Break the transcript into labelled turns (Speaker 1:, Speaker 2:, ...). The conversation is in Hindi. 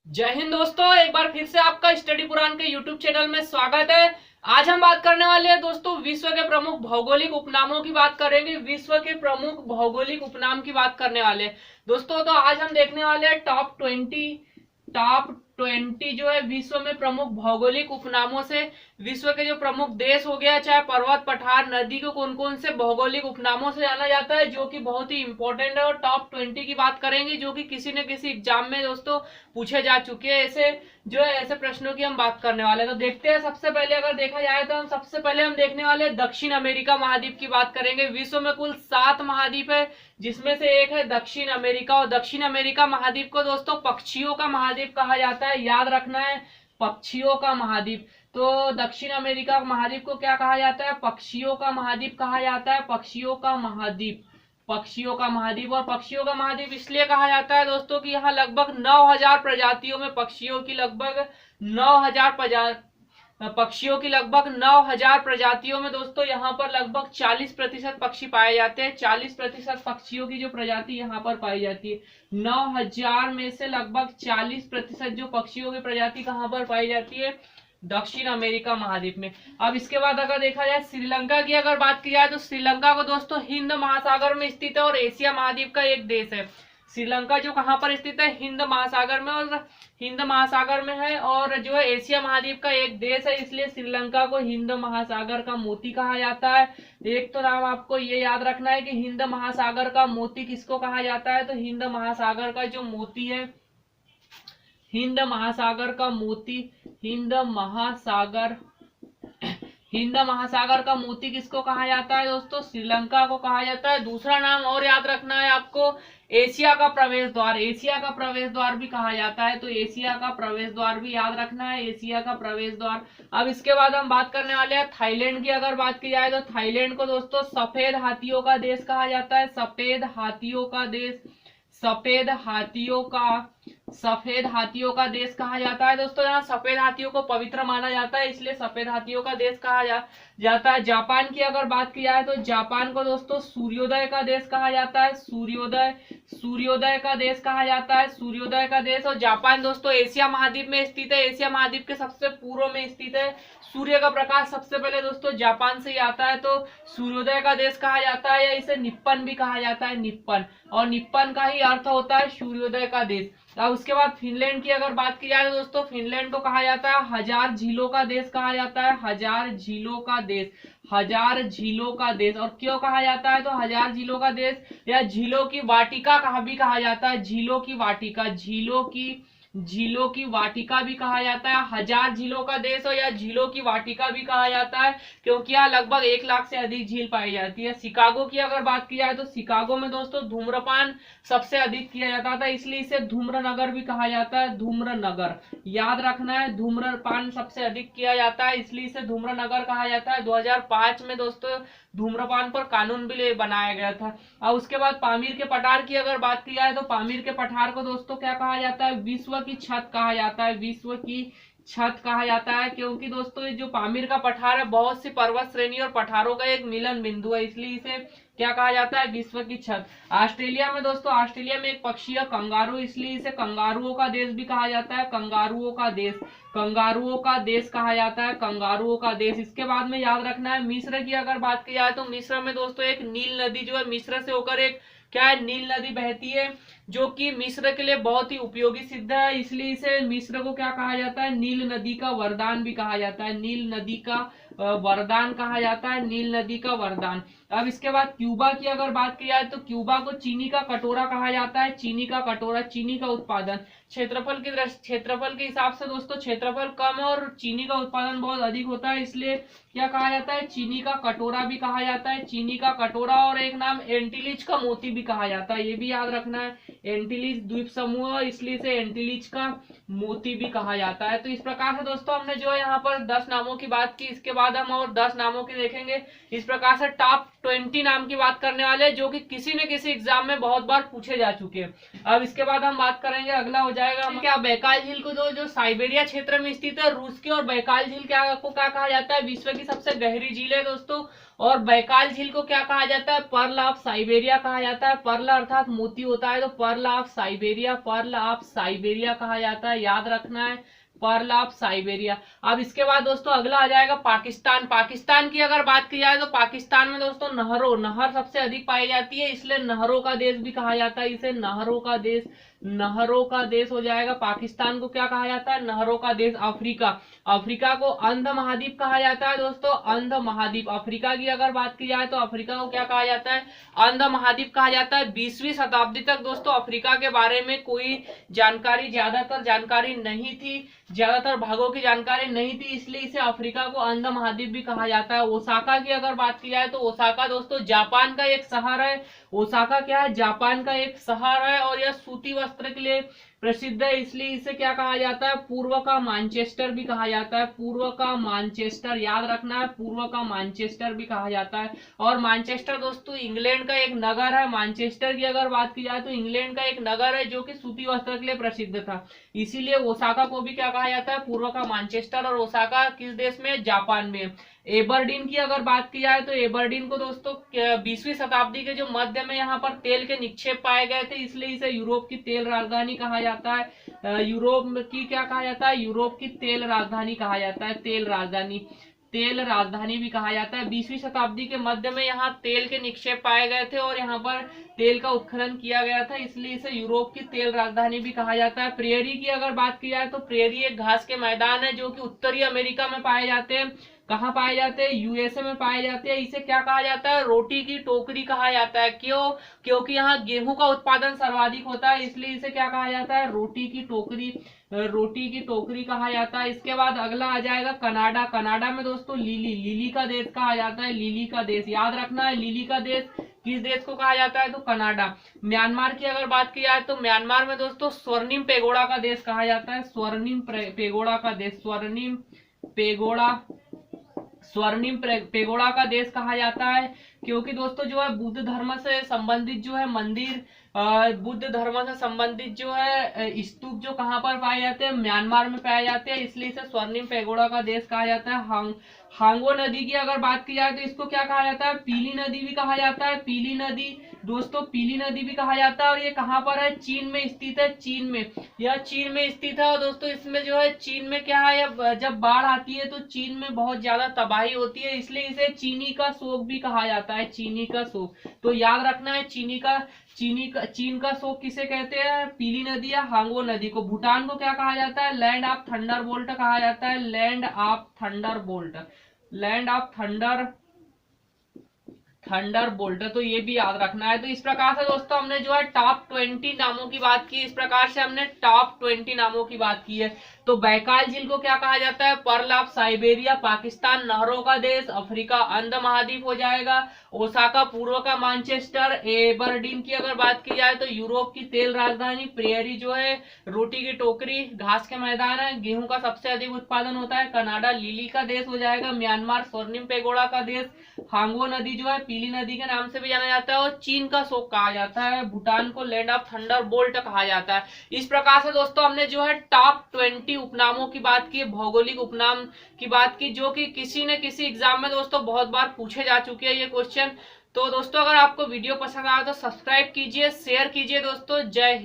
Speaker 1: जय हिंद दोस्तों, एक बार फिर से आपका स्टडी पुराण के यूट्यूब चैनल में स्वागत है। आज हम बात करने वाले हैं दोस्तों विश्व के प्रमुख भौगोलिक उपनामों की बात करेंगे। विश्व के प्रमुख भौगोलिक उपनाम की बात करने वाले हैं दोस्तों। तो आज हम देखने वाले हैं टॉप 20 जो है विश्व में प्रमुख भौगोलिक उपनामों से। विश्व के जो प्रमुख देश हो गया, चाहे पर्वत, पठार, नदी को कौन कौन से भौगोलिक उपनामों से जाना जाता है, जो कि बहुत ही इंपॉर्टेंट है। और टॉप 20 की बात करेंगे जो कि किसी न किसी एग्जाम में दोस्तों पूछे जा चुके हैं। ऐसे जो है ऐसे प्रश्नों की हम बात करने वाले हैं। तो देखते हैं, सबसे पहले अगर देखा जाए तो सबसे पहले हम देखने वाले दक्षिण अमेरिका महाद्वीप की बात करेंगे। विश्व में कुल 7 महाद्वीप है, जिसमें से एक है दक्षिण अमेरिका। और दक्षिण अमेरिका महाद्वीप को दोस्तों पक्षियों का महाद्वीप कहा जाता है, याद रखना है, पक्षियों का महाद्वीप। तो दक्षिण अमेरिका महाद्वीप को क्या कहा जाता है? पक्षियों का महाद्वीप कहा जाता है, पक्षियों का महाद्वीप, पक्षियों का महाद्वीप। और पक्षियों का महाद्वीप इसलिए कहा जाता है दोस्तों कि यहाँ लगभग 9000 प्रजातियों में पक्षियों की लगभग 9000 प्रजातियों में दोस्तों यहाँ पर लगभग 40% पक्षी पाए जाते हैं। 40% पक्षियों की जो प्रजाति यहाँ पर पाई जाती है, 9000 में से लगभग 40% जो पक्षियों की प्रजाति कहाँ पर पाई जाती है? दक्षिण अमेरिका महाद्वीप में। अब इसके बाद अगर देखा जाए श्रीलंका की अगर बात की जाए तो श्रीलंका को दोस्तों हिंद महासागर में स्थित है और एशिया महाद्वीप का एक देश है। श्रीलंका जो कहाँ पर स्थित है? हिंद महासागर में, और हिंद महासागर में है और जो है एशिया महाद्वीप का एक देश है, इसलिए श्रीलंका को हिंद महासागर का मोती कहा जाता है। एक तो नाम आपको ये याद रखना है कि हिंद महासागर का मोती किसको कहा जाता है? तो हिंद महासागर का जो मोती है, हिंद महासागर का मोती, हिंद महासागर हिंद महासागर का मोती किसको कहा जाता है दोस्तों? श्रीलंका को कहा जाता है। दूसरा नाम और याद रखना है आपको, एशिया का प्रवेश द्वार, एशिया का प्रवेश द्वार भी कहा जाता है। तो एशिया का प्रवेश द्वार भी याद रखना है, एशिया का प्रवेश द्वार। अब इसके बाद हम बात करने वाले हैं थाईलैंड की अगर बात की जाए तो थाईलैंड को दोस्तों सफेद हाथियों का देश कहा जाता है, सफेद हाथियों का देश, सफेद हाथियों का देश कहा जाता है दोस्तों। यहाँ सफेद हाथियों को पवित्र माना जाता है, इसलिए सफेद हाथियों का देश कहा जाता है। जापान की अगर बात की जाए तो जापान को दोस्तों सूर्योदय का देश कहा जाता है, सूर्योदय का देश कहा जाता है, सूर्योदय का देश। और जापान दोस्तों एशिया महाद्वीप में स्थित है, एशिया महाद्वीप के सबसे पूर्व में स्थित है। सूर्य का प्रकाश सबसे पहले दोस्तों जापान से ही आता है, तो सूर्योदय का देश कहा जाता है, या इसे निप्पन भी कहा जाता है, निप्पन। और निप्पन का ही अर्थ होता है सूर्योदय का देश। अब उसके बाद फिनलैंड की अगर बात की जाए तो दोस्तों फिनलैंड को कहा जाता है हजार झीलों का देश कहा जाता है, हजार झीलों का देश, हजार झीलों का देश। और क्यों कहा जाता है? तो हजार झीलों का देश या झीलों की वाटिका कहा भी कहा जाता है, झीलों की वाटिका, झीलों की वाटिका भी कहा जाता है। हजार झीलों का देश हो या झीलों की वाटिका भी कहा जाता है, क्योंकि यहाँ लगभग 1 लाख से अधिक झील पाई जाती है। शिकागो की अगर बात की जाए तो शिकागो में दोस्तों धूम्रपान सबसे अधिक किया जाता था, इसलिए इसे धूम्र नगर भी कहा जाता है, धूम्र नगर, याद रखना है। धूम्रपान सबसे अधिक किया जाता है, इसलिए इसे धूम्र नगर कहा जाता है। 2005 में दोस्तों धूम्रपान पर कानून भी बनाया गया था। और उसके बाद पामीर के पठार की अगर बात की जाए तो पामीर के पठार को दोस्तों क्या कहा जाता है? विश्व की छत कहा जाता है, विश्व की छत कहा जाता है, क्योंकि दोस्तों ये जो पामीर का पठार है बहुत सी पर्वत श्रेणी और पठारों का एक मिलन बिंदु है, इसलिए इसे क्या कहा जाता है? विश्व की छत। ऑस्ट्रेलिया में दोस्तों, ऑस्ट्रेलिया में एक पक्षी है कंगारू, इसलिए इसे कंगारुओं का देश भी कहा जाता है, कंगारुओं का देश, कंगारुओं का देश कहा जाता है, कंगारुओं का देश। इसके बाद में याद रखना है मिस्र की अगर बात की जाए तो मिस्र में दोस्तों एक नील नदी जो है मिस्र से होकर एक क्या है? नील नदी बहती है, जो कि मिस्र के लिए बहुत ही उपयोगी सिद्ध है, इसलिए इसे मिस्र को क्या कहा जाता है? नील नदी का वरदान भी कहा जाता है, नील नदी का वरदान कहा जाता है, नील नदी का वरदान। अब इसके बाद क्यूबा की अगर बात की जाए तो क्यूबा को चीनी का कटोरा कहा जाता है, चीनी का कटोरा, चीनी का उत्पादन क्षेत्रफल के हिसाब से दोस्तों क्षेत्रफल कम है और चीनी का उत्पादन बहुत अधिक होता है, इसलिए क्या कहा जाता है? चीनी का कटोरा भी कहा जाता है, चीनी का कटोरा। और एक नाम एंटीलिज का मोती भी कहा जाता है, ये भी याद रखना है, एंटीलिज द्वीप समूह, इसलिए इसे एंटीलिज का मोती भी कहा जाता है। तो इस प्रकार से दोस्तों हमने जो है यहाँ पर 10 नामों की बात की, इसके बाद हम और 10 नामों की देखेंगे। इस प्रकार से टॉप 20 नाम की बात करने वाले, जो कि किसी न किसी एग्जाम में बहुत बार पूछे जा चुके हैं। अब इसके बाद हम बात करेंगे, अगला हो जाएगा क्या, बैकाल झील को जो साइबेरिया क्षेत्र में स्थित है रूस की, और बैकाल झील को क्या कहा जाता है, विश्व की सबसे गहरी झील है दोस्तों। और बैकाल झील को क्या कहा जाता है, पर्ल ऑफ साइबेरिया कहा जाता है। पर्ल अर्थात मोती होता है, तो pearl of Siberia, pearl of Siberia कहा जाता है, याद रखना है, पर्ल ऑफ साइबेरिया। अब इसके बाद दोस्तों अगला आ जाएगा पाकिस्तान। पाकिस्तान की अगर बात की जाए तो पाकिस्तान में दोस्तों नहर सबसे अधिक पाई जाती है, इसलिए नहरों का देश भी कहा जाता है इसे, नहरों का देश हो जाएगा। पाकिस्तान को क्या कहा जाता है, नहरों का देश। अफ्रीका को अंध महाद्वीप कहा जाता है दोस्तों, अंध महाद्वीप। अफ्रीका की अगर बात की जाए तो अफ्रीका को क्या कहा जाता है, अंध महाद्वीप कहा जाता है। 20वीं शताब्दी तक दोस्तों अफ्रीका के बारे में कोई ज्यादातर जानकारी नहीं थी, ज्यादातर भागों की जानकारी नहीं थी, इसलिए इसे अफ्रीका को अंध महाद्वीप भी कहा जाता है। ओसाका की अगर बात की जाए तो ओसाका दोस्तों जापान का एक शहर है। ओसाका क्या है, जापान का एक शहर है, और यह सूती वस्त्र के लिए प्रसिद्ध है, इसलिए इसे क्या कहा जाता है, पूर्व का मैनचेस्टर भी कहा जाता है, पूर्व का मैनचेस्टर, याद रखना है, पूर्व का मैनचेस्टर भी कहा जाता है। और मैनचेस्टर दोस्तों इंग्लैंड का एक नगर है। मैनचेस्टर की अगर बात की जाए तो इंग्लैंड का एक नगर है जो कि सूती वस्त्र के लिए प्रसिद्ध था, इसीलिए ओसाका को भी क्या कहा जाता है, पूर्व का मैनचेस्टर। और ओसाका किस देश में, जापान में। एबरडीन की अगर बात की जाए तो एबरडीन को दोस्तों 20वीं शताब्दी के जो मध्य में यहाँ पर तेल के निक्षेप पाए गए थे, इसलिए इसे यूरोप की तेल राजधानी कहा जाता है। यूरोप की क्या कहा जाता है, यूरोप की तेल राजधानी कहा जाता है, तेल राजधानी भी कहा जाता है। 20वीं शताब्दी के मध्य में यहाँ तेल के निक्षेप पाए गए थे और यहाँ पर तेल का उत्खनन किया गया था, इसलिए इसे यूरोप की तेल राजधानी भी कहा जाता है। प्रेयरी की अगर बात की जाए तो प्रेयरी एक घास के मैदान है जो कि उत्तरी अमेरिका में पाए जाते हैं। कहाँ पाए जाते हैं, यूएसए में पाए जाते हैं। इसे क्या कहा जाता है, रोटी की टोकरी कहा जाता है। क्यों, क्योंकि यहाँ गेहूं का उत्पादन सर्वाधिक होता है, इसलिए इसे क्या कहा जाता है, रोटी की टोकरी कहा जाता है। इसके बाद अगला आ जाएगा कनाडा। कनाडा में दोस्तों लिली का देश कहा जाता है, लिली का देश, याद रखना है, लिली का देश किस देश को कहा जाता है, तो कनाडा। म्यांमार की अगर बात की जाए तो म्यांमार में दोस्तों स्वर्णिम पेगोड़ा का देश कहा जाता है, स्वर्णिम पेगोड़ा का देश, स्वर्णिम पेगोड़ा का देश कहा जाता है, क्योंकि दोस्तों जो है बुद्ध धर्म से संबंधित जो है मंदिर, बुद्ध धर्म से संबंधित जो है स्तूप जो कहाँ पर पाए जाते हैं, म्यांमार में पाए जाते हैं, इसलिए इसे स्वर्णिम पेगोड़ा का देश कहा जाता है। हांगो नदी की अगर बात की जाए तो इसको क्या कहा जाता है, पीली नदी भी कहा जाता है, पीली नदी दोस्तों, पीली नदी भी कहा जाता है। और ये कहाँ पर है, चीन में स्थित है, चीन में, यह चीन में स्थित है। और दोस्तों इसमें जो है चीन में क्या है, जब बाढ़ आती है तो चीन में बहुत ज्यादा तबाही होती है, इसलिए इसे चीनी का शोक भी कहा जाता है, चीनी का शोक। तो याद रखना है, चीन का शोक किसे कहते हैं, पीली नदी या हांगो नदी को। भूटान को क्या कहा जाता है, लैंड ऑफ थंडरबोल्ट कहा जाता है, लैंड ऑफ थंडरबोल्ट, तो ये भी याद रखना है। तो इस प्रकार से दोस्तों हमने जो है टॉप 20 नामों की बात की, इस प्रकार से हमने टॉप 20 नामों की बात की है। तो बैकाल झील को क्या कहा जाता है, पर्ल ऑफ साइबेरिया। पाकिस्तान नहरों का देश। अफ्रीका अंध महाद्वीप हो जाएगा। ओसाका पूर्व का मैनचेस्टर। एबरडीन की अगर बात की जाए तो यूरोप की तेल राजधानी। प्रेयरी जो है रोटी की टोकरी, घास के मैदान है, गेहूं का सबसे अधिक उत्पादन होता है। कनाडा लिली का देश हो जाएगा। म्यांमार स्वर्णिम पेगोड़ा का देश। हांगो नदी जो है पीली नदी के नाम से भी जाना जाता है और चीन का शोक कहा जाता है। भूटान को लैंड ऑफ थंडरबोल्ट कहा जाता है। इस प्रकार से दोस्तों हमने जो है टॉप 20 उपनामों की बात की, भौगोलिक उपनाम की बात की, जो कि किसी न किसी एग्जाम में दोस्तों बहुत बार पूछे जा चुके हैं ये क्वेश्चन। तो दोस्तों अगर आपको वीडियो पसंद आया तो सब्सक्राइब कीजिए, शेयर कीजिए दोस्तों। जय हिंद।